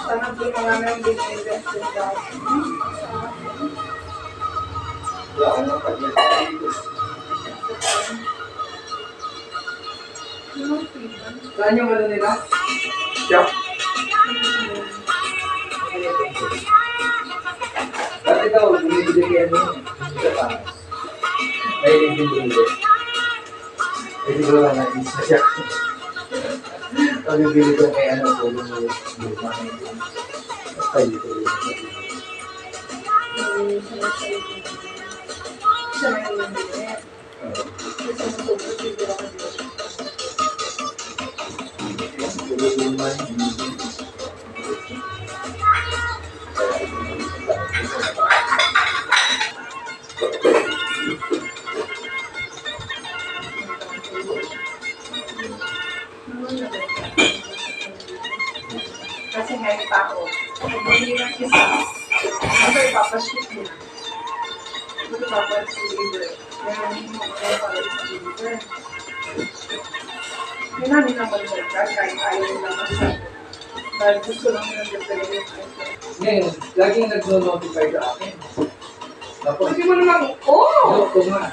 Sana po marami ang binibest ko daw. Wala ka nang pag-yan. Saan yung ano nila? Siya. Dati daw, bumibili kayo ano, sa taas. May bumibili. Eh, siguro lang natin sa siya. Pag bibili ko kay ano, tulong mo luma na ito. Basta dito yung sabi. Siya may bumibili. Kasi masubos siguro ako dito. Tulong luma na ito. Kasi ngayon pa ako. Hindi na isa. Ano ipapaship mo? Ano ipapaship? Kaya hindi mo kaya pala sa deliver. Yun namin naman nagkag kahit ayaw nila masyado. Dahil gusto lang nila deliver yung item. Ngayon, laging nag-notify sa akin. Tapos, Pwede mo naman, oh! ito nga.